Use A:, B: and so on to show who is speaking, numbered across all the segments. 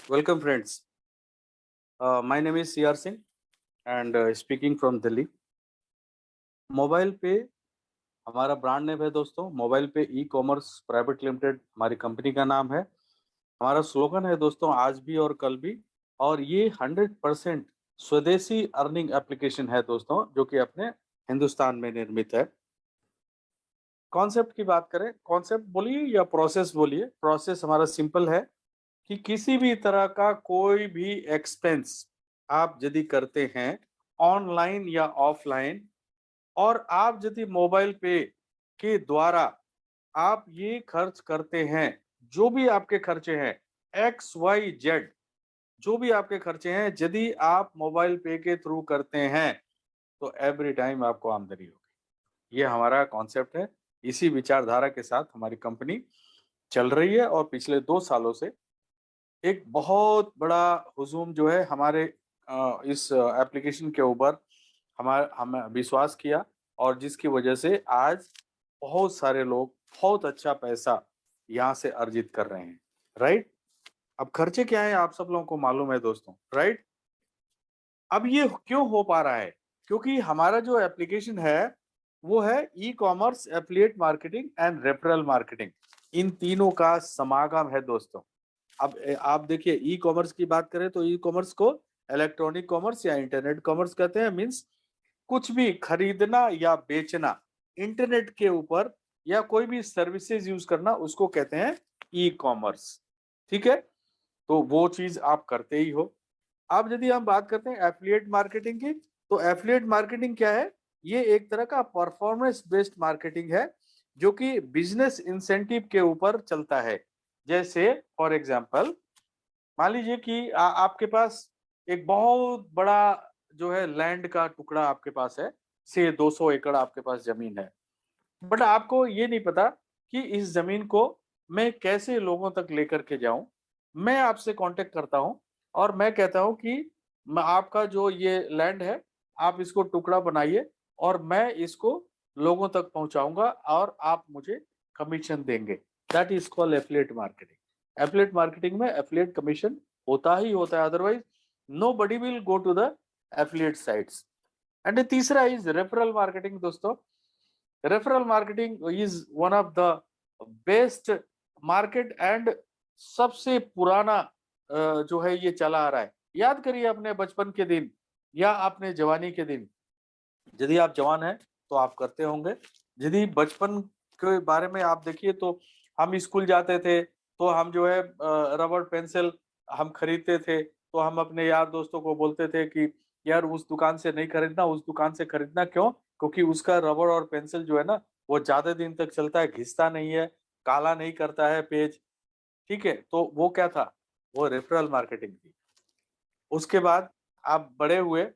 A: Welcome, friends. My name is CR Singh and speaking from Delhi. Mobile पे हमारा brand name है दोस्तों। Mobile पे ई कॉमर्स प्राइवेट लिमिटेड हमारी company का नाम है। हमारा स्लोगन है दोस्तों, आज भी और कल भी। और ये 100% स्वदेशी अर्निंग एप्लीकेशन है दोस्तों, जो कि अपने हिंदुस्तान में निर्मित है। कॉन्सेप्ट की बात करें, कॉन्सेप्ट बोलिए या प्रोसेस बोलिए, प्रोसेस हमारा सिंपल है कि किसी भी तरह का कोई भी एक्सपेंस आप यदि करते हैं ऑनलाइन या ऑफलाइन, और आप यदि मोबाइल पे के द्वारा आप ये खर्च करते हैं, जो भी आपके खर्चे हैं, एक्स वाई जेड, जो भी आपके खर्चे हैं, यदि आप मोबाइल पे के थ्रू करते हैं तो एवरी टाइम आपको आमदनी होगी। ये हमारा कॉन्सेप्ट है। इसी विचारधारा के साथ हमारी कंपनी चल रही है और पिछले 2 सालों से एक बहुत बड़ा हुजूम जो है हमारे इस एप्लीकेशन के ऊपर हम विश्वास किया, और जिसकी वजह से आज बहुत सारे लोग बहुत अच्छा पैसा यहाँ से अर्जित कर रहे हैं। राइट। अब खर्चे क्या है आप सब लोगों को मालूम है दोस्तों। राइट। अब ये क्यों हो पा रहा है? क्योंकि हमारा जो एप्लीकेशन है वो है e commerce, affiliate marketing and referral marketing. इन तीनों का समागम है दोस्तों। अब आप देखिए, ई कॉमर्स की बात करें तो ई कॉमर्स को इलेक्ट्रॉनिक कॉमर्स या इंटरनेट कॉमर्स कहते हैं। मीन्स कुछ भी खरीदना या बेचना इंटरनेट के ऊपर, या कोई भी सर्विसेज यूज करना, उसको कहते हैं ई कॉमर्स। ठीक है, तो वो चीज आप करते ही हो। अब यदि हम बात करते हैं एफिलिएट मार्केटिंग की, तो एफिलिएट मार्केटिंग क्या है? ये एक तरह का परफॉर्मेंस बेस्ड मार्केटिंग है, जो कि बिजनेस इंसेंटिव के ऊपर चलता है। जैसे फॉर एग्जांपल, मान लीजिए कि आपके पास एक बहुत बड़ा जो है लैंड का टुकड़ा आपके पास है, से 200 एकड़ आपके पास जमीन है। बट आपको ये नहीं पता कि इस जमीन को मैं कैसे लोगों तक लेकर के जाऊं। मैं आपसे कांटेक्ट करता हूं और मैं कहता हूं कि आपका जो ये लैंड है, आप इसको टुकड़ा बनाइए और मैं इसको लोगों तक पहुंचाऊंगा और आप मुझे कमीशन देंगे। That is called affiliate marketing. Affiliate marketing में एफिलिएट कमीशन होता ही होता है, otherwise nobody will go to the affiliate sites. And तीसरा इज रेफरल मार्केटिंग दोस्तों। Referral marketing is one of the best market and सबसे पुराना जो है ये चला आ रहा है। याद करिए अपने बचपन के दिन या अपने जवानी के दिन। यदि आप जवान हैं तो आप करते होंगे। यदि बचपन के बारे में आप देखिए तो हम स्कूल जाते थे तो हम जो है रबड़ पेंसिल हम खरीदते थे, तो हम अपने यार दोस्तों को बोलते थे कि यार उस दुकान से नहीं खरीदना, उस दुकान से खरीदना। क्यों? क्योंकि उसका रबड़ और पेंसिल जो है ना, वो ज्यादा दिन तक चलता है, घिसता नहीं है, काला नहीं करता है पेज। ठीक है, तो वो क्या था? वो रेफरल मार्केटिंग थी। उसके बाद आप बड़े हुए,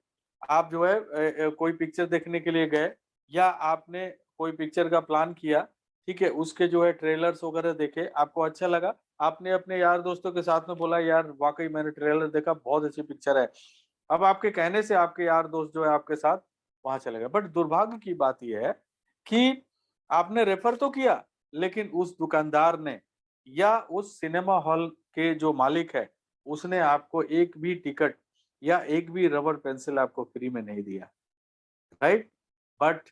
A: आप जो है कोई पिक्चर देखने के लिए गए, या आपने कोई पिक्चर का प्लान किया। ठीक है, उसके जो है ट्रेलर्स वगैरह देखे, आपको अच्छा लगा, आपने अपने यार दोस्तों के साथ में बोला यार वाकई मैंने ट्रेलर देखा, बहुत अच्छी पिक्चर है। अब आपके कहने से आपके यार दोस्त जो है आपके साथ वहां चले गए। बट दुर्भाग्य की बात यह है कि आपने रेफर तो किया, लेकिन उस दुकानदार ने या उस सिनेमा हॉल के जो मालिक है, उसने आपको एक भी टिकट या एक भी रबर पेंसिल आपको फ्री में नहीं दिया। राइट। बट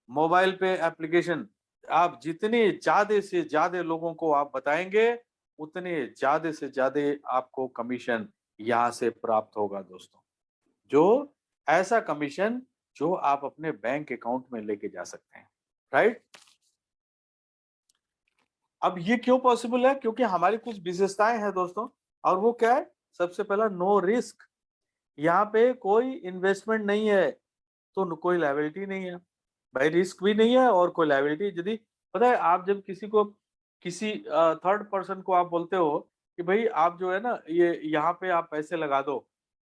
A: मोबाइल पे एप्लीकेशन, आप जितने ज्यादा से ज्यादा लोगों को आप बताएंगे, उतने ज्यादा से ज्यादा आपको कमीशन यहाँ से प्राप्त होगा दोस्तों। जो ऐसा कमीशन जो आप अपने बैंक अकाउंट में लेके जा सकते हैं। राइट। अब ये क्यों पॉसिबल है? क्योंकि हमारी कुछ विशेषताएं हैं दोस्तों। और वो क्या है? सबसे पहला, नो रिस्क। यहाँ पे कोई इन्वेस्टमेंट नहीं है तो कोई लायबिलिटी नहीं है। भाई रिस्क भी नहीं है और कोई लायबिलिटी। यदि पता है, आप जब किसी को, किसी थर्ड पर्सन को आप बोलते हो कि भाई आप जो है ना ये यहाँ पे आप पैसे लगा दो,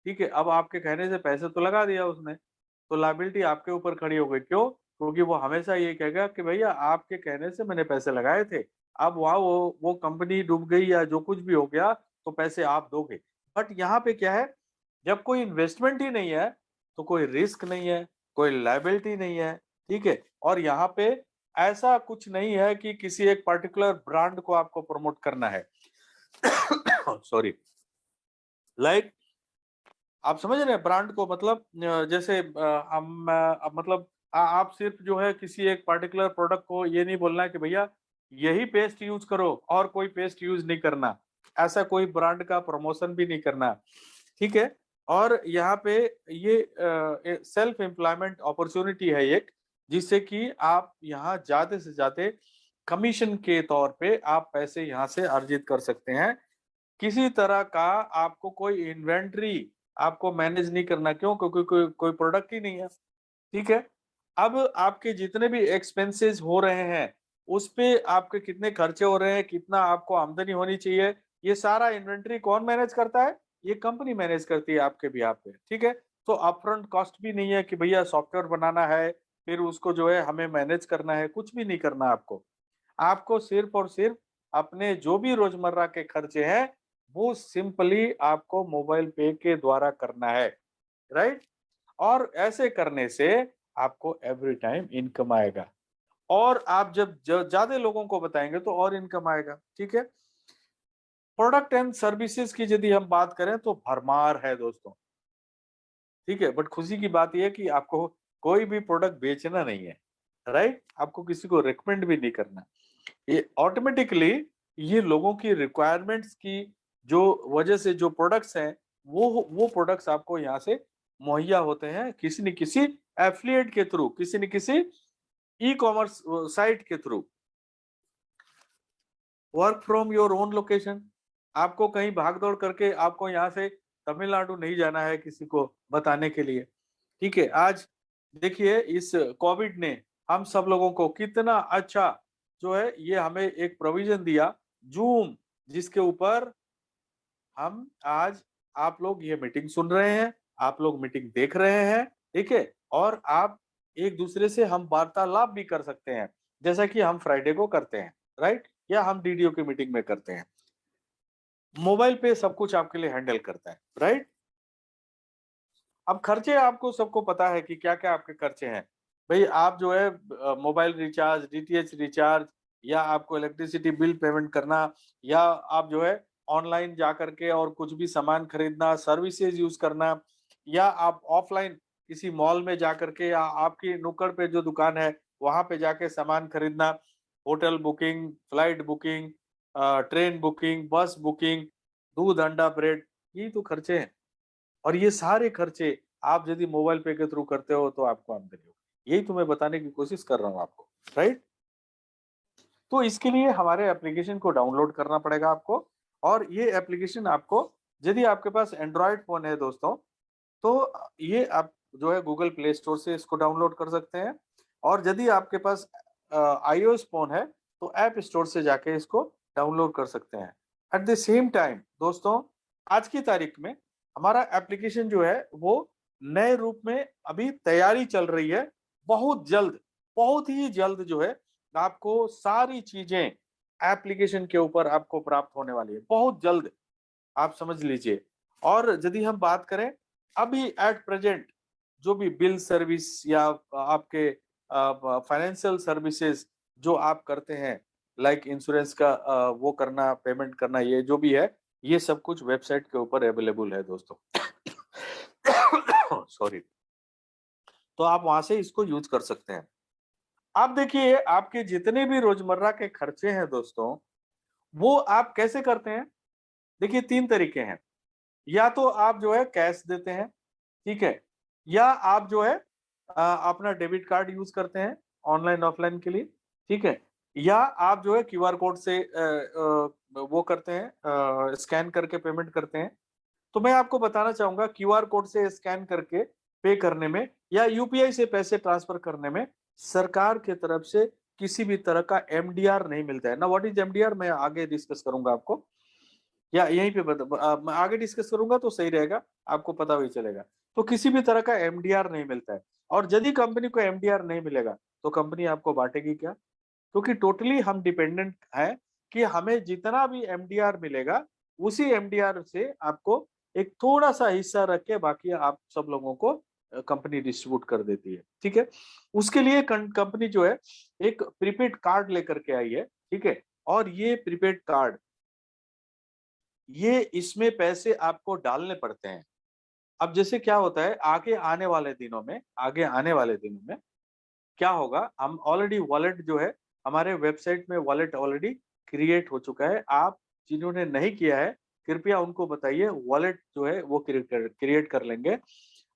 A: ठीक है, अब आपके कहने से पैसे तो लगा दिया उसने, तो लायबिलिटी आपके ऊपर खड़ी हो गई। क्यों? क्योंकि वो हमेशा ये कहेगा कि भैया आपके कहने से मैंने पैसे लगाए थे, अब वहाँ वो कंपनी डूब गई या जो कुछ भी हो गया तो पैसे आप दोगे। बट यहाँ पे क्या है, जब कोई इन्वेस्टमेंट ही नहीं है तो कोई रिस्क नहीं है, कोई लायबिलिटी नहीं है। ठीक है, और यहाँ पे ऐसा कुछ नहीं है कि किसी एक पर्टिकुलर ब्रांड को आपको प्रमोट करना है। सॉरी। लाइक आप समझ रहे हैं ब्रांड को, मतलब जैसे हम मतलब आप सिर्फ जो है किसी एक पर्टिकुलर प्रोडक्ट को ये नहीं बोलना है कि भैया यही पेस्ट यूज करो और कोई पेस्ट यूज नहीं करना, ऐसा कोई ब्रांड का प्रमोशन भी नहीं करना, ठीक है। और यहाँ पे ये सेल्फ एम्प्लॉयमेंट अपॉर्चुनिटी है एक, जिससे कि आप यहाँ ज्यादा से ज्यादा कमीशन के तौर पे आप पैसे यहाँ से अर्जित कर सकते हैं। किसी तरह का आपको कोई इन्वेंट्री आपको मैनेज नहीं करना, क्यों? क्योंकि कोई प्रोडक्ट ही नहीं है, ठीक है। अब आपके जितने भी एक्सपेंसेस हो रहे हैं, उस पे आपके कितने खर्चे हो रहे हैं, कितना आपको आमदनी होनी चाहिए, ये सारा इन्वेंट्री कौन मैनेज करता है? ये कंपनी मैनेज करती है आपके बिहाफ पे, ठीक है। तो अपफ्रंट कॉस्ट भी नहीं है कि भैया सॉफ्टवेयर बनाना है, फिर उसको जो है हमें मैनेज करना है, कुछ भी नहीं करना आपको। आपको सिर्फ और सिर्फ अपने जो भी रोजमर्रा के खर्चे हैं, वो सिंपली आपको मोबाइल पे के द्वारा करना है, राइट? और ऐसे करने से आपको एवरी टाइम इनकम आएगा, और आप जब ज्यादा लोगों को बताएंगे तो और इनकम आएगा, ठीक है। प्रोडक्ट एंड सर्विसेज की यदि हम बात करें तो भरमार है दोस्तों, ठीक है। बट खुशी की बात यह है कि आपको कोई भी प्रोडक्ट बेचना नहीं है, राइट? आपको किसी को रिकमेंड भी नहीं करना। ये ऑटोमेटिकली ये लोगों की रिक्वायरमेंट्स की जो वजह से जो प्रोडक्ट्स हैं, वो प्रोडक्ट्स आपको यहाँ से मुहैया होते हैं किसी न किसी एफिलिएट के थ्रू, किसी न किसी ई कॉमर्स साइट के through. Work from your own location, आपको कहीं भाग दौड़ करके आपको यहाँ से तमिलनाडु नहीं जाना है किसी को बताने के लिए, ठीक है। आज देखिए इस कोविड ने हम सब लोगों को कितना अच्छा जो है ये हमें एक प्रोविजन दिया, जूम, जिसके ऊपर हम आज आप लोग ये मीटिंग सुन रहे हैं, आप लोग मीटिंग देख रहे हैं, ठीक है। और आप एक दूसरे से हम वार्तालाप भी कर सकते हैं, जैसा कि हम फ्राइडे को करते हैं, राइट? या हम डीडीओ की मीटिंग में करते हैं। मोबाइल पे सब कुछ आपके लिए हैंडल करता है, राइट? अब खर्चे आपको सबको पता है कि क्या क्या आपके खर्चे हैं। भाई आप जो है मोबाइल रिचार्ज, डीटीएच रिचार्ज, या आपको इलेक्ट्रिसिटी बिल पेमेंट करना, या आप जो है ऑनलाइन जा करके और कुछ भी सामान खरीदना, सर्विसेज यूज करना, या आप ऑफलाइन किसी मॉल में जा करके या आपकी नुक्कड़ पे जो दुकान है वहां पे जाके सामान खरीदना, hotel booking, flight booking, train booking, बस बुकिंग, दूध अंडा ब्रेड, ये तो खर्चे हैं। और ये सारे खर्चे आप यदि मोबाइल पे के थ्रू करते हो तो आपको आमदनी होगी, यही तो मैं बताने की कोशिश कर रहा हूँ आपको, राइट? तो इसके लिए हमारे एप्लीकेशन को डाउनलोड करना पड़ेगा आपको। और ये एप्लीकेशन आपको, यदि आपके पास एंड्रॉयड फोन है दोस्तों, तो ये आप जो है गूगल प्ले स्टोर से इसको डाउनलोड कर सकते हैं। और यदि आपके पास आईओएस फोन है तो ऐप स्टोर से जाके इसको डाउनलोड कर सकते हैं। एट द सेम टाइम दोस्तों, आज की तारीख में हमारा एप्लीकेशन जो है वो नए रूप में अभी तैयारी चल रही है। बहुत जल्द, बहुत ही जल्द जो है आपको सारी चीजें एप्लीकेशन के ऊपर आपको प्राप्त होने वाली है, बहुत जल्द, आप समझ लीजिए। और यदि हम बात करें अभी एट प्रेजेंट जो भी बिल सर्विस या आपके फाइनेंशियल सर्विसेज जो आप करते हैं, लाइक इंश्योरेंस का वो करना, पेमेंट करना, ये जो भी है, ये सब कुछ वेबसाइट के ऊपर अवेलेबल है दोस्तों। सॉरी। तो आप वहां से इसको यूज कर सकते हैं। आप देखिए आपके जितने भी रोजमर्रा के खर्चे हैं दोस्तों, वो आप कैसे करते हैं? देखिए तीन तरीके हैं। या तो आप जो है कैश देते हैं, ठीक है, या आप जो है अपना डेबिट कार्ड यूज करते हैं ऑनलाइन ऑफलाइन के लिए, ठीक है, या आप जो है क्यूआर कोड से वो करते हैं, स्कैन करके पेमेंट करते हैं। तो मैं आपको बताना चाहूंगा क्यूआर कोड से स्कैन करके पे करने में या यूपीआई से पैसे ट्रांसफर करने में सरकार की तरफ से किसी भी तरह का एमडीआर नहीं मिलता है ना। व्हाट इज एमडीआर मैं आगे डिस्कस करूंगा आपको, या यहीं पे मैं आगे डिस्कस करूंगा तो सही रहेगा, आपको पता भी चलेगा। तो किसी भी तरह का एमडीआर नहीं मिलता है। और यदि कंपनी को एमडीआर नहीं मिलेगा तो कंपनी आपको बांटेगी क्या? क्योंकि टोटली हम डिपेंडेंट है कि हमें जितना भी एमडीआर मिलेगा उसी एमडीआर से आपको एक थोड़ा सा हिस्सा रख के बाकी आप सब लोगों को कंपनी डिस्ट्रीब्यूट कर देती है, ठीक है। उसके लिए कंपनी जो है एक प्रीपेड कार्ड लेकर के आई है, ठीक है। और ये प्रीपेड कार्ड ये इसमें पैसे आपको डालने पड़ते हैं। अब जैसे क्या होता है, आगे आने वाले दिनों में क्या होगा, हम ऑलरेडी वॉलेट जो है, हमारे वेबसाइट में वॉलेट ऑलरेडी क्रिएट हो चुका है। आप जिन्होंने नहीं किया है, कृपया उनको बताइए, वॉलेट जो है वो क्रिएट कर लेंगे।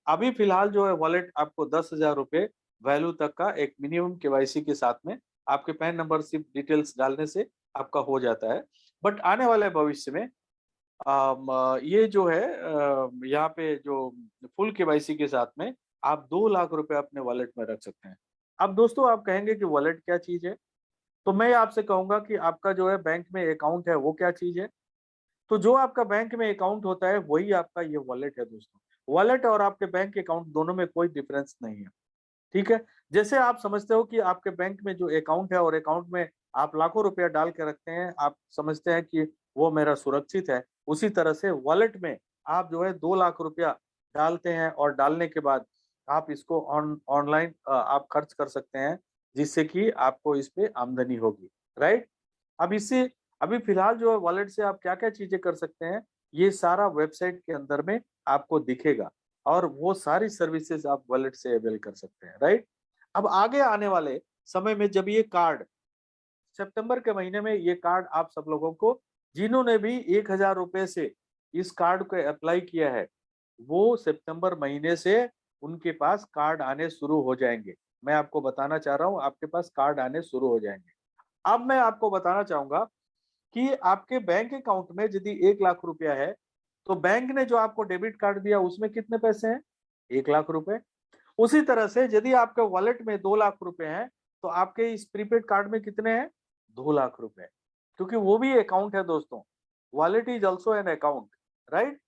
A: अभी फिलहाल जो है वॉलेट आपको 10,000 रुपए वैल्यू तक का एक मिनिमम केवाईसी के साथ में आपके पैन नंबर सिर्फ डिटेल्स डालने से आपका हो जाता है। बट आने वाले भविष्य में ये जो है यहाँ पे जो फुल केवाईसी के साथ में आप 2 लाख रुपए अपने वॉलेट में रख सकते हैं। अब दोस्तों आप कहेंगे कि वॉलेट क्या चीज है, तो मैं आपसे कहूंगा कि आपका जो है बैंक में अकाउंट है वो क्या चीज है। तो जो आपका बैंक में अकाउंट होता है वही आपका ये वॉलेट है दोस्तों। वॉलेट और आपके बैंक अकाउंट दोनों में कोई डिफरेंस नहीं है, ठीक है। जैसे आप समझते हो कि आपके बैंक में जो अकाउंट है और अकाउंट में आप लाखों रुपया डाल के रखते हैं, आप समझते हैं कि वो मेरा सुरक्षित है, उसी तरह से वॉलेट में आप जो है 2 लाख रुपया डालते हैं और डालने के बाद आप इसको ऑनलाइन आप खर्च कर सकते हैं, जिससे कि आपको इस पे आमदनी होगी, राइट। अब इससे अभी फिलहाल जो है वॉलेट से आप क्या क्या चीजें कर सकते हैं, ये सारा वेबसाइट के अंदर में आपको दिखेगा और वो सारी सर्विसेज आप वॉलेट से अवेल कर सकते हैं, राइट। अब आगे आने वाले समय में जब ये कार्ड सितंबर के महीने में ये कार्ड आप सब लोगों को, जिन्होंने भी 1,000 रुपए से इस कार्ड को अप्लाई किया है, वो सितंबर महीने से उनके पास कार्ड आने शुरू हो जाएंगे। मैं आपको बताना चाह रहा हूँ, आपके पास कार्ड आने शुरू हो जाएंगे। अब मैं आपको बताना चाहूंगा कि आपके बैंक अकाउंट में यदि 1 लाख रुपया है, तो बैंक ने जो आपको डेबिट कार्ड दिया उसमें कितने पैसे हैं, 1 लाख रुपए। उसी तरह से यदि आपके वॉलेट में 2 लाख रुपए हैं, तो आपके इस प्रीपेड कार्ड में कितने हैं, 2 लाख रुपए, क्योंकि वो भी अकाउंट है दोस्तों। Wallet is also an account, right.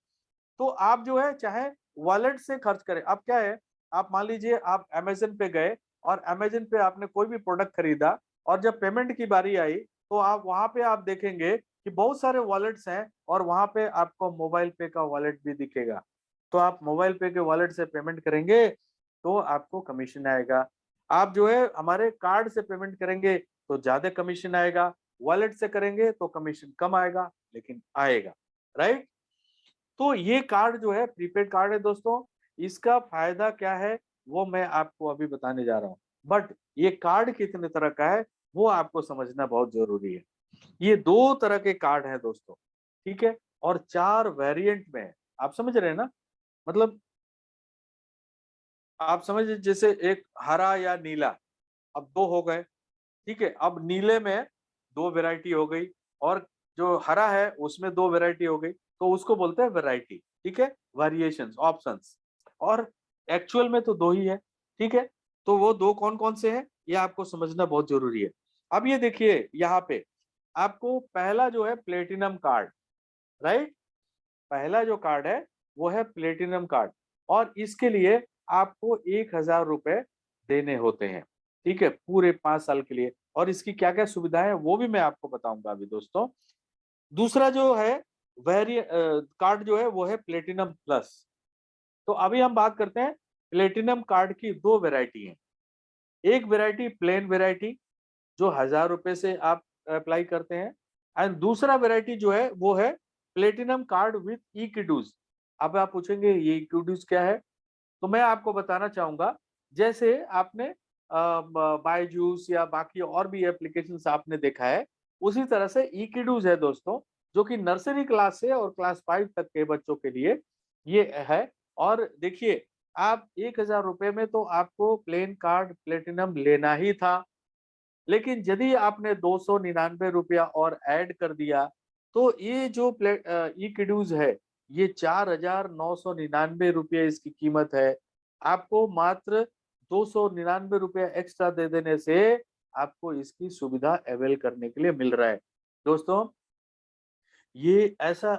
A: तो आप जो है चाहे वॉलेट से खर्च करें। अब क्या है, आप मान लीजिए आप अमेजन पे गए और अमेजन पे आपने कोई भी प्रोडक्ट खरीदा और जब पेमेंट की बारी आई, तो आप वहां पे आप देखेंगे कि बहुत सारे वॉलेट्स हैं और वहां पे आपको मोबाइल पे का वॉलेट भी दिखेगा। तो आप मोबाइल पे के वॉलेट से पेमेंट करेंगे तो आपको कमीशन आएगा। आप जो है हमारे कार्ड से पेमेंट करेंगे तो ज्यादा कमीशन आएगा, वॉलेट से करेंगे तो कमीशन कम आएगा, लेकिन आएगा, राइट। तो ये कार्ड जो है प्रीपेड कार्ड है दोस्तों। इसका फायदा क्या है वो मैं आपको अभी बताने जा रहा हूँ, बट ये कार्ड कितने तरह का है वो आपको समझना बहुत जरूरी है। ये 2 तरह के कार्ड हैं दोस्तों, ठीक है, और 4 वेरिएंट में है। आप समझ रहे हैं ना, मतलब आप समझ, जैसे एक हरा या नीला, अब 2 हो गए, ठीक है। अब नीले में 2 वैरायटी हो गई, और जो हरा है उसमें 2 वैरायटी हो गई, तो उसको बोलते हैं वैरायटी, ठीक है, वेरिएशंस, ऑप्शंस। और एक्चुअल में तो 2 ही है, ठीक है। तो वो 2 कौन कौन से हैं ये आपको समझना बहुत जरूरी है। अब ये देखिए यहाँ पे आपको पहला जो है प्लेटिनम कार्ड, राइट। पहला जो कार्ड है वो है प्लेटिनम कार्ड, और इसके लिए आपको 1,000 रुपए देने होते हैं, ठीक है, पूरे 5 साल के लिए। और इसकी क्या क्या सुविधाएं है वो भी मैं आपको बताऊंगा अभी दोस्तों। दूसरा जो है कार्ड जो है वो है प्लेटिनम प्लस। तो अभी हम बात करते हैं प्लेटिनम कार्ड की। 2 वैरायटी है, एक वैरायटी प्लेन वैरायटी जो 1,000 रुपए से आप अप्लाई करते हैं, एंड दूसरा वैरायटी जो है वो है प्लेटिनम कार्ड विथ ई किडूज। अब आप पूछेंगे ये ई किडूज क्या है, तो मैं आपको बताना चाहूंगा, जैसे आपने बायजूस या बाकी और भी एप्लीकेशंस आपने देखा है, उसी तरह से ई किडूज है दोस्तों, जो कि नर्सरी क्लास से और क्लास 5 तक के बच्चों के लिए ये है। और देखिए, आप 1,000 रुपए में तो आपको प्लेन कार्ड प्लेटिनम लेना ही था, लेकिन यदि आपने 299 रुपया और ऐड कर दिया, तो ये जो ई किडूज है, ये 4,999 रुपये इसकी कीमत है। आपको मात्र 299 रुपया एक्स्ट्रा दे देने से आपको इसकी सुविधा अवेल करने के लिए मिल रहा है दोस्तों। ये ऐसा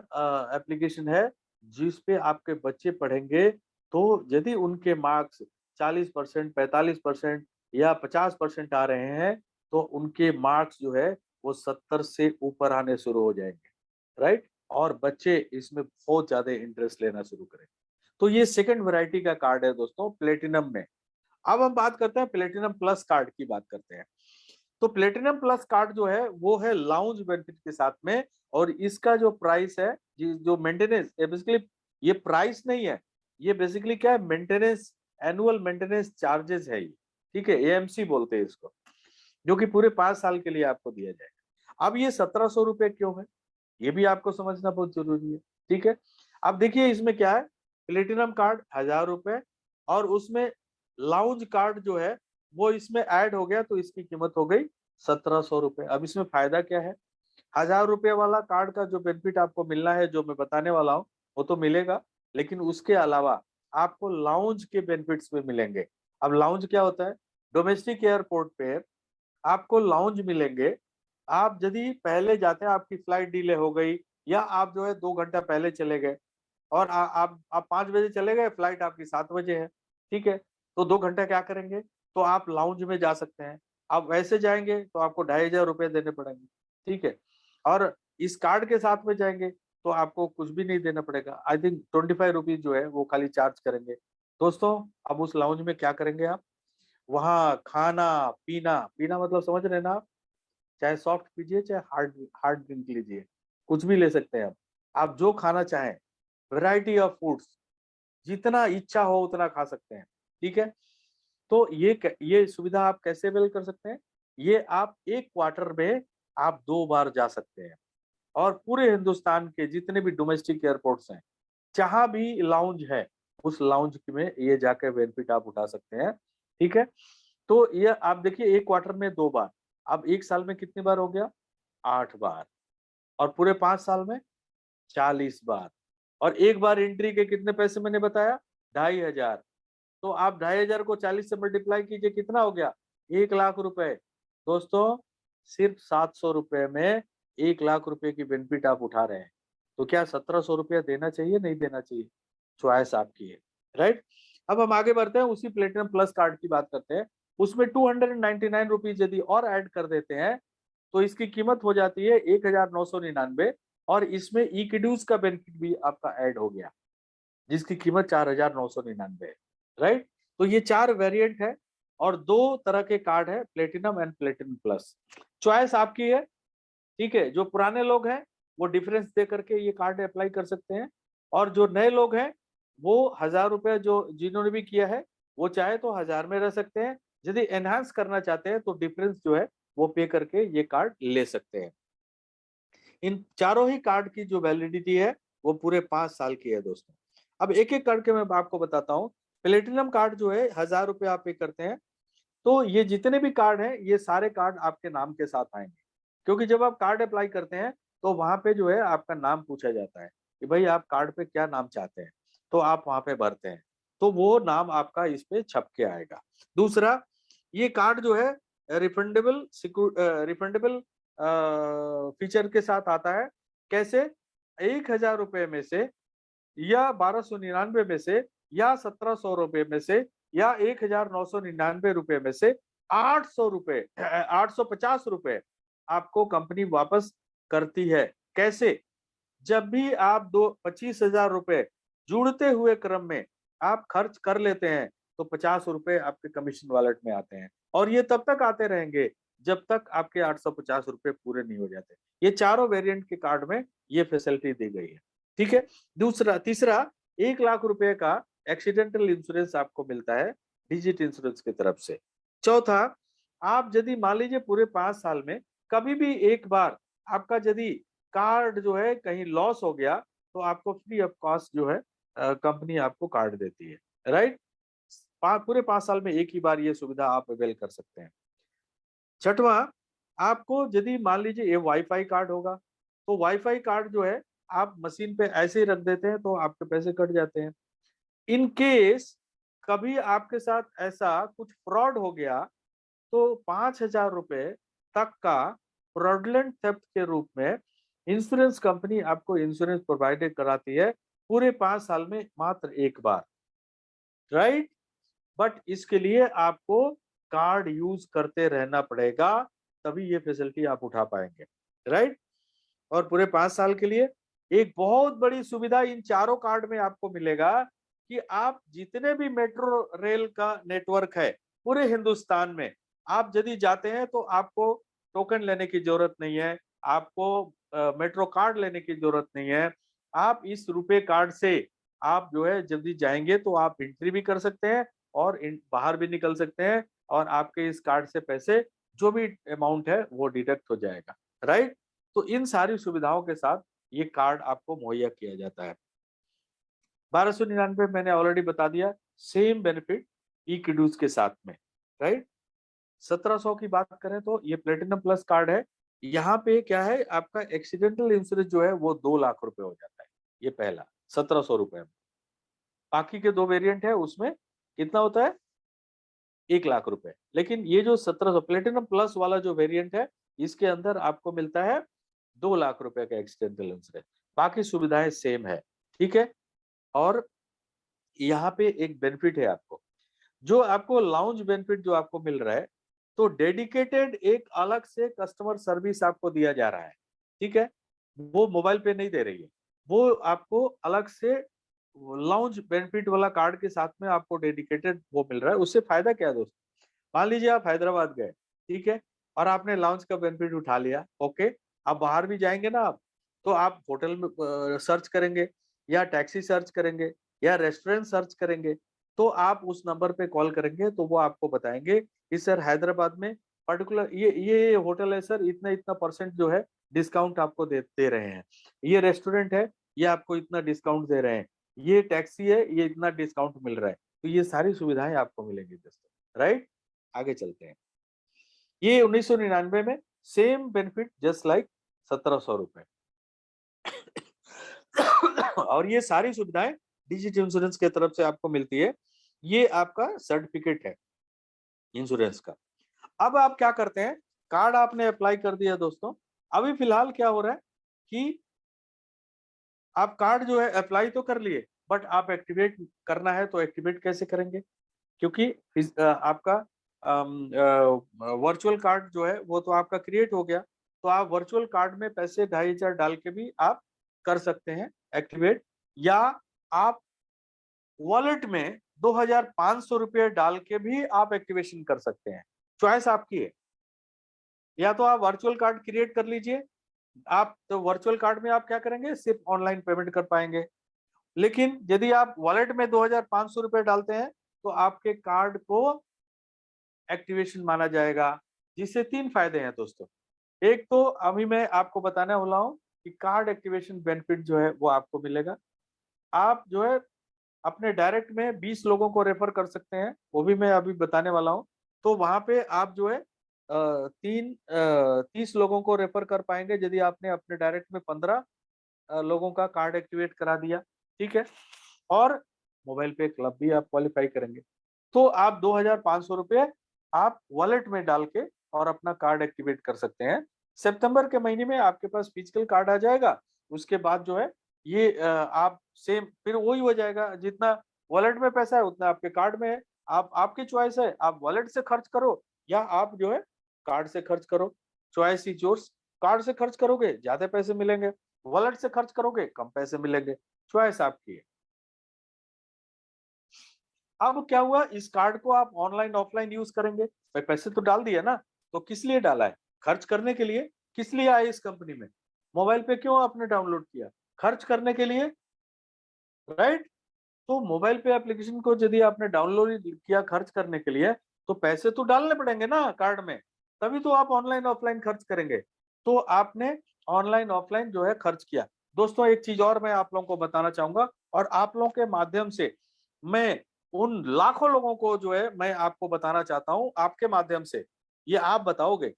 A: एप्लीकेशन है जिस पे आपके बच्चे पढ़ेंगे, तो यदि उनके मार्क्स 40%, 45% या 50% आ रहे हैं, तो उनके मार्क्स जो है वो 70 से ऊपर आने शुरू हो जाएंगे, राइट। और बच्चे इसमें बहुत ज्यादा इंटरेस्ट लेना शुरू करेंगे। तो ये सेकंड वैरायटी का कार्ड है दोस्तों प्लेटिनम में। अब हम बात करते हैं प्लेटिनम प्लस कार्ड की बात करते हैं। तो प्लेटिनम प्लस कार्ड जो है वो है लाउंज बेनिफिट के साथ में, और इसका जो प्राइस है जो मेंटेनेंस बेसिकली ये प्राइस नहीं है, ये बेसिकली क्या है, मेंटेनेंस, एनुअल मेंटेनेंस चार्जेस है ये, ठीक है, एएमसी बोलते हैं इसको, जो कि पूरे 5 साल के लिए आपको दिया जाएगा। अब ये 1700 रुपए क्यों है, ये भी आपको समझना बहुत जरूरी है, ठीक है। अब देखिए इसमें क्या है, प्लेटिनम कार्ड 1000 रुपए, और उसमें लाउंज कार्ड जो है वो इसमें ऐड हो गया, तो इसकी कीमत हो गई 1700 रुपए। अब इसमें फायदा क्या है, 1000 रुपए वाला कार्ड का जो बेनिफिट आपको मिलना है, जो मैं बताने वाला हूँ, वो तो मिलेगा, लेकिन उसके अलावा आपको लाउंज के बेनिफिट्स भी मिलेंगे। अब लाउंज क्या होता है, डोमेस्टिक एयरपोर्ट पे आपको लाउंज मिलेंगे। आप यदि पहले जाते हैं, आपकी फ्लाइट डिले हो गई, या आप जो है 2 घंटा पहले चले गए, और आप 5 बजे चले गए, फ्लाइट आपकी 7 बजे है, ठीक है, तो 2 घंटा क्या करेंगे, तो आप लाउंज में जा सकते हैं। आप वैसे जाएंगे तो आपको 2500 रुपए देने पड़ेंगे, ठीक है। और इस कार्ड के साथ में जाएंगे तो आपको कुछ भी नहीं देना पड़ेगा, आई थिंक 25 रुपीज जो है वो खाली चार्ज करेंगे। दोस्तों, अब उस लाउंज में क्या करेंगे आप, वहाँ खाना पीना, पीना मतलब समझ रहे हैं ना आप, चाहे सॉफ्ट पीजिए चाहे हार्ड हार्ड ड्रिंक लीजिए, कुछ भी ले सकते हैं आप जो खाना चाहें, वैरायटी ऑफ फूड्स, जितना इच्छा हो उतना खा सकते हैं, ठीक है। तो ये सुविधा आप कैसे अवेल कर सकते हैं, ये आप एक क्वार्टर में आप 2 बार जा सकते हैं, और पूरे हिंदुस्तान के जितने भी डोमेस्टिक एयरपोर्ट्स हैं, जहां भी लाउंज है, उस लाउंज में ये जाकर बेनिफिट आप उठा सकते हैं, ठीक है। तो ये आप देखिए, एक क्वार्टर में 2 बार, अब एक साल में कितनी बार हो गया, 8 बार, और पूरे 5 साल में 40 बार, और एक बार एंट्री के कितने पैसे मैंने बताया, 2500। तो आप 2500 को 40 से मल्टीप्लाई कीजिए, कितना हो गया, 1 लाख रुपए। दोस्तों, सिर्फ 700 रुपए में 1 लाख रुपए की बेनिफिट आप उठा रहे हैं, तो क्या 1700 रुपया देना चाहिए, नहीं देना चाहिए, चॉइस आपकी है, राइट। अब हम आगे बढ़ते हैं, उसी प्लेटिनम प्लस कार्ड की बात करते हैं। उसमें 299 रुपीज यदि और ऐड कर देते हैं, तो इसकी कीमत हो जाती है 1999, और इसमें इक्यूड्यूस का बेनिफिट भी आपका ऐड हो गया, जिसकी कीमत 4999 है, राइट। तो ये 4 वेरिएंट है, और 2 तरह के कार्ड है, platinum and platinum plus. Choice आपकी है, ठीक है। जो पुराने लोग हैं वो डिफरेंस दे करके ये कार्ड अप्लाई कर सकते हैं, और जो नए लोग हैं वो 1000 रुपए जो जिन्होंने भी किया है, वो चाहे तो 1000 में रह सकते हैं, यदि एनहांस करना चाहते हैं तो डिफरेंस जो है वो पे करके ये कार्ड ले सकते हैं। इन चारों ही कार्ड की जो वैलिडिटी है वो पूरे 5 साल की है दोस्तों। अब एक एक करके मैं आपको बताता हूँ। प्लेटिनम कार्ड जो है 1000 रुपए आप पे करते हैं, तो ये जितने भी कार्ड हैं ये सारे कार्ड आपके नाम के साथ आएंगे, क्योंकि जब आप कार्ड अप्लाई करते हैं तो वहां पे जो है आपका नाम पूछा जाता है कि भाई आप कार्ड पे क्या नाम चाहते हैं, तो आप वहां पे भरते हैं, तो वो नाम आपका इस पे छप के आएगा। दूसरा, ये कार्ड जो है रिफंडेबल रिफंडेबल फीचर के साथ आता है। कैसे, 1000 रुपए में से, या 1299 में से, या 1700 रुपए में से, या 1999 रुपए में से 800 रुपए 850 रुपए आपको कंपनी वापस करती है। कैसे, जब भी आप 25,000 रुपए जुड़ते हुए क्रम में आप खर्च कर लेते हैं, तो 50 रुपए आपके कमीशन वॉलेट में आते हैं, और ये तब तक आते रहेंगे जब तक आपके 850 रुपए पूरे नहीं हो जाते। ये चारों वेरिएंट के कार्ड में ये फैसिलिटी दी गई है, ठीक है। तीसरा, 1 लाख रुपए का एक्सीडेंटल इंश्योरेंस आपको मिलता है डिजिट इंश्योरेंस की तरफ से। चौथा, आप यदि मान लीजिए पूरे 5 साल में कभी भी एक बार आपका यदि कार्ड जो है कहीं लॉस हो गया, तो आपको फ्री ऑफ कॉस्ट जो है कंपनी आपको कार्ड देती है, राइट। पूरे 5 साल में एक ही बार ये सुविधा आप अवेल कर सकते हैं। छठवां, आपको यदि मान लीजिए ये वाईफाई कार्ड होगा, तो वाईफाई कार्ड जो है आप मशीन पे ऐसे ही रख देते हैं तो आपके पैसे कट जाते हैं। इन केस कभी आपके साथ ऐसा कुछ फ्रॉड हो गया, तो 5,000 रुपए तक का फ्रॉडलेंट थेफ्ट के रूप में इंश्योरेंस कंपनी आपको इंश्योरेंस प्रोवाइडेड कराती है, पूरे 5 साल में मात्र एक बार, राइट। बट इसके लिए आपको कार्ड यूज करते रहना पड़ेगा, तभी ये फैसिलिटी आप उठा पाएंगे, राइट। और पूरे 5 साल के लिए एक बहुत बड़ी सुविधा इन चारों कार्ड में आपको मिलेगा, कि आप जितने भी मेट्रो रेल का नेटवर्क है पूरे हिंदुस्तान में, आप यदि जाते हैं तो आपको टोकन लेने की जरूरत नहीं है, आपको मेट्रो कार्ड लेने की जरूरत नहीं है। आप इस रुपए कार्ड से आप जो है जब भी जाएंगे तो आप एंट्री भी कर सकते हैं और बाहर भी निकल सकते हैं, और आपके इस कार्ड से पैसे जो भी अमाउंट है वो डिडक्ट हो जाएगा, राइट। तो इन सारी सुविधाओं के साथ ये कार्ड आपको मुहैया किया जाता है। 1299 मैंने ऑलरेडी बता दिया, सेम बेनिफिट ई किडूज के साथ में, राइट। 1700 की बात करें तो ये प्लेटिनम प्लस कार्ड है। यहाँ पे क्या है, आपका एक्सीडेंटल इंश्योरेंस जो है वो 2 लाख रुपए हो जाता है, ये पहला 1700 रुपए में। बाकी के 2 वेरिएंट है उसमें कितना होता है, 1 लाख रुपए। लेकिन ये जो 1700 प्लेटिनम प्लस वाला जो वेरिएंट है, इसके अंदर आपको मिलता है 2 लाख रुपए का एक्सीडेंटल इंश्योरेंस। बाकी सुविधाएं सेम है, ठीक है। और यहाँ पे एक बेनिफिट है आपको, जो आपको लाउंज बेनिफिट जो आपको मिल रहा है, तो डेडिकेटेड एक अलग से कस्टमर सर्विस आपको दिया जा रहा है, ठीक है। वो मोबाइल पे नहीं दे रही है, वो आपको अलग से लाउंज बेनिफिट वाला कार्ड के साथ में आपको डेडिकेटेड वो मिल रहा है। उससे फायदा क्या है दोस्तों, मान लीजिए आप हैदराबाद गए, ठीक है, और आपने लाउंज का बेनिफिट उठा लिया, ओके। आप बाहर भी जाएंगे ना आप, तो आप होटल में सर्च करेंगे या टैक्सी सर्च करेंगे या रेस्टोरेंट सर्च करेंगे, तो आप उस नंबर पे कॉल करेंगे तो वो आपको बताएंगे कि सर हैदराबाद में पर्टिकुलर ये होटल है सर, इतना इतना परसेंट जो है डिस्काउंट आपको दे रहे हैं, ये रेस्टोरेंट है ये आपको इतना डिस्काउंट दे रहे हैं, ये टैक्सी है ये इतना डिस्काउंट मिल रहा है। तो ये सारी सुविधाएं आपको मिलेंगी दोस्तों, राइट। आगे चलते हैं। ये 1999 में सेम बेनिफिट जस्ट लाइक 1700 रुपए। और ये सारी सुविधाएं डिजिटल इंश्योरेंस के तरफ से आपको मिलती है। ये आपका सर्टिफिकेट है इंश्योरेंस का। अब आप क्या करते हैं, कार्ड आपने अप्लाई कर दिया दोस्तों। अभी फिलहाल क्या हो रहा है कि आप कार्ड जो है अप्लाई तो कर लिए, बट आप एक्टिवेट करना है तो एक्टिवेट कैसे करेंगे, क्योंकि आपका वर्चुअल कार्ड जो है वो तो आपका क्रिएट हो गया, तो आप वर्चुअल कार्ड में पैसे 2500 डाल के भी आप कर सकते हैं एक्टिवेट, या आप वॉलेट में 2500 रुपये डाल के भी आप एक्टिवेशन कर सकते हैं। चॉइस आपकी है, या तो आप वर्चुअल कार्ड क्रिएट कर लीजिए। आप तो वर्चुअल कार्ड में आप क्या करेंगे, सिर्फ ऑनलाइन पेमेंट कर पाएंगे। लेकिन यदि आप वॉलेट में 2500 रुपये डालते हैं तो आपके कार्ड को एक्टिवेशन माना जाएगा, जिससे 3 फायदे हैं दोस्तों। एक तो अभी मैं आपको बताने वाला हूँ कि कार्ड एक्टिवेशन बेनिफिट जो है वो आपको मिलेगा। आप जो है अपने डायरेक्ट में 20 लोगों को रेफर कर सकते हैं, वो भी मैं अभी बताने वाला हूँ। तो वहां पे आप जो है 30 लोगों को रेफर कर पाएंगे यदि आपने अपने डायरेक्ट में 15 लोगों का कार्ड एक्टिवेट करा दिया, ठीक है। और मोबाइल पे क्लब भी आप क्वालिफाई करेंगे, तो आप 2500 रुपये आप वॉलेट में डाल के और अपना कार्ड एक्टिवेट कर सकते हैं। सितंबर के महीने में आपके पास फिजिकल कार्ड आ जाएगा। उसके बाद जो है ये आप सेम फिर वही हो जाएगा, जितना वॉलेट में पैसा है उतना आपके कार्ड में है। आप आपकी चॉइस है, आप वॉलेट से खर्च करो या आप जो है कार्ड से खर्च करो। Choice is yours. कार्ड से खर्च करोगे ज्यादा पैसे मिलेंगे, वॉलेट से खर्च करोगे कम पैसे मिलेंगे, चॉइस आपकी है। अब क्या हुआ, इस कार्ड को आप ऑनलाइन ऑफलाइन यूज करेंगे, भाई पैसे तो डाल दिए ना, तो किस लिए डाला है, खर्च करने के लिए। किस लिए आए इस कंपनी में, मोबाइल पे क्यों आपने डाउनलोड किया, खर्च करने के लिए, राइट। तो मोबाइल पे एप्लीकेशन को यदि आपने डाउनलोड किया खर्च करने के लिए, तो पैसे तो डालने पड़ेंगे ना कार्ड में, तभी तो आप ऑनलाइन ऑफलाइन खर्च करेंगे। तो आपने ऑनलाइन ऑफलाइन जो है खर्च किया। दोस्तों एक चीज और मैं आप लोगों को बताना चाहूंगा, और आप लोगों के माध्यम से मैं उन लाखों लोगों को जो है मैं आपको बताना चाहता हूं, आपके माध्यम से ये आप बताओगे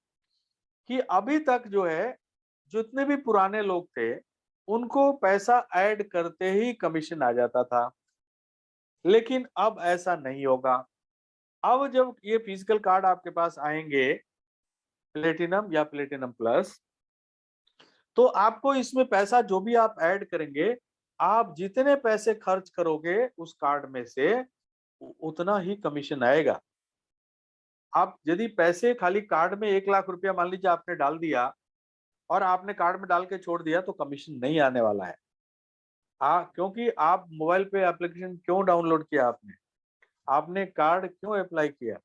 A: कि अभी तक जो है जितने भी पुराने लोग थे उनको पैसा ऐड करते ही कमीशन आ जाता था, लेकिन अब ऐसा नहीं होगा। अब जब ये फिजिकल कार्ड आपके पास आएंगे, प्लेटिनम या प्लेटिनम प्लस, तो आपको इसमें पैसा जो भी आप ऐड करेंगे, आप जितने पैसे खर्च करोगे उस कार्ड में से उतना ही कमीशन आएगा। आप यदि पैसे खाली कार्ड में 1 लाख रुपया मान लीजिए आपने डाल दिया और आपने कार्ड में डाल के छोड़ दिया, तो कमीशन नहीं आने वाला है। हाँ, क्योंकि आप मोबाइल पे एप्लीकेशन क्यों डाउनलोड किया, आपने कार्ड क्यों अप्लाई किया,